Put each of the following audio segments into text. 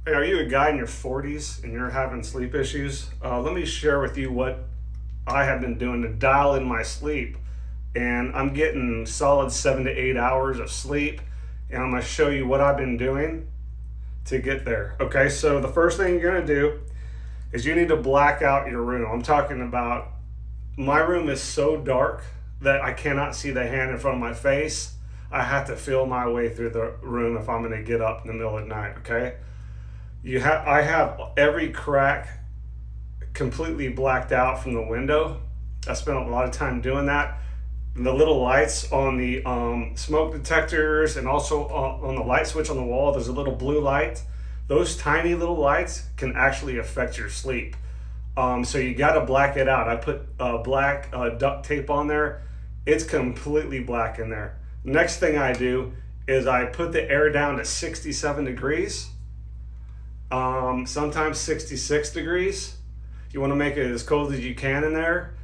Hey, are you a guy in your 40s and you're having sleep issues? Let me share with you what I have been doing to dial in my sleep. And I'm getting solid 7 to 8 hours of sleep. And I'm going to show you what I've been doing to get there. Okay, so the first thing you're going to do is you need to black out your room. I'm talking about my room is so dark that I cannot see the hand in front of my face. I have to feel my way through the room if I'm going to get up in the middle of the night, okay? I have every crack completely blacked out from the window. I spent a lot of time doing that. The little lights on the smoke detectors and also on the light switch on the wall, there's a little blue light. Those tiny little lights can actually affect your sleep. So you got to black it out. I put black duct tape on there. It's completely black in there. Next thing I do is I put the air down to 67 degrees. Sometimes 66 degrees. You want to make it as cold as you can in there.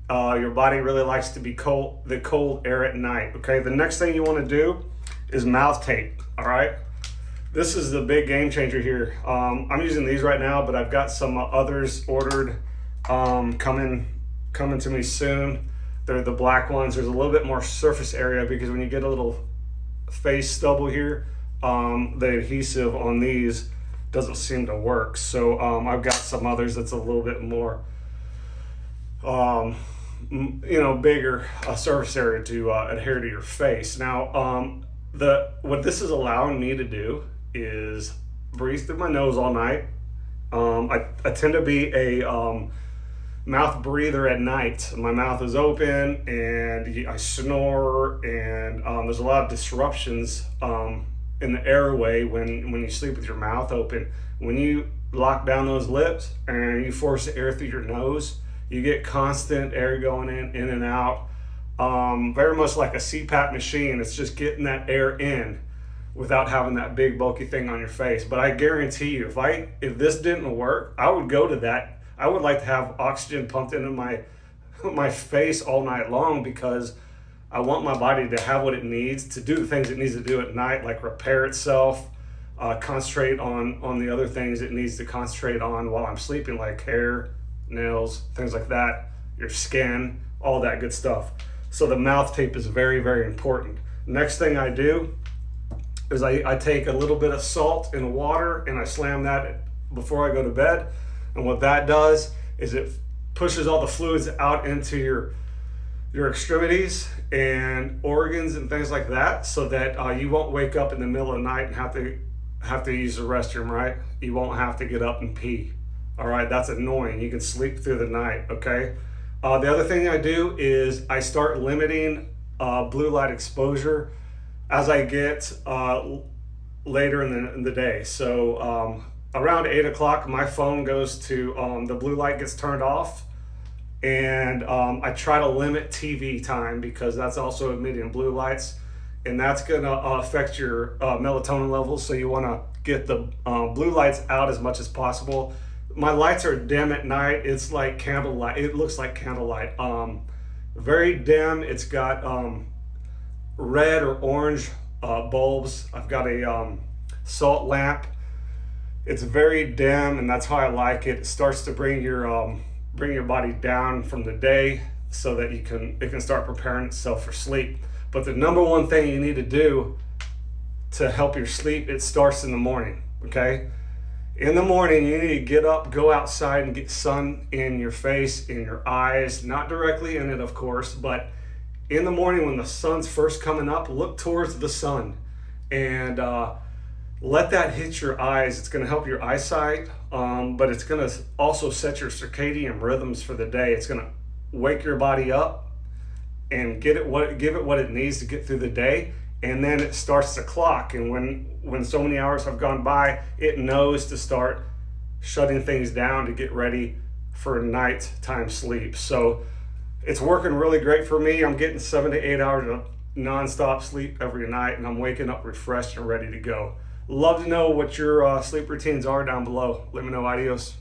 Your body really likes to be cold, the cold air at night. Okay, the next thing you want to do is mouth tape. All right, this is the big game changer here. I'm using these right now, but I've got some others ordered, coming to me soon. They're the black ones. There's a little bit more surface area because when you get a little face stubble here, the adhesive on these doesn't seem to work. So I've got some others that's a little bit more, bigger surface area to adhere to your face. Now, what this is allowing me to do is breathe through my nose all night. I tend to be a mouth breather at night. My mouth is open and I snore, and there's a lot of disruptions in the airway when you sleep with your mouth open. When you lock down those lips and you force the air through your nose, you get constant air going in and out. Very much like a CPAP machine. It's just getting that air in without having that big bulky thing on your face. But I guarantee you, if this didn't work, I would go to that. I would like to have oxygen pumped into my face all night long, because I want my body to have what it needs to do the things it needs to do at night, like repair itself, concentrate on the other things it needs to concentrate on while I'm sleeping, like hair, nails, things like that, your skin, all that good stuff. So the mouth tape is very, very important. Next thing I do is I take a little bit of salt in the water and I slam that before I go to bed. And what that does is it pushes all the fluids out into your extremities and organs and things like that, so that you won't wake up in the middle of the night and have to use the restroom, right? You won't have to get up and pee. All right, that's annoying. You can sleep through the night, okay? The other thing I do is I start limiting blue light exposure as I get later in the day. So around 8 o'clock, my phone goes to, the blue light gets turned off, and I try to limit TV time because that's also emitting blue lights, and that's gonna affect your melatonin levels. So you wanna get the blue lights out as much as possible. My lights are dim at night. It's like candlelight. It looks like candlelight. Very dim. It's got red or orange bulbs. I've got a salt lamp. It's very dim, and that's how I like it. It starts to bring your body down from the day, so that it can start preparing itself for sleep. But the number one thing you need to do to help your sleep, it starts in the morning. Okay. In the morning, you need to get up, go outside, and get sun in your face, in your eyes, not directly in it, of course, but in the morning when the sun's first coming up, look towards the sun and let that hit your eyes. It's going to help your eyesight, but it's going to also set your circadian rhythms for the day. It's going to wake your body up and give it what it needs to get through the day. And then it starts the clock, and when so many hours have gone by, it knows to start shutting things down to get ready for nighttime sleep. So it's working really great for me. I'm getting 7 to 8 hours of nonstop sleep every night, and I'm waking up refreshed and ready to go. Love to know what your sleep routines are down below. Let me know. Adios.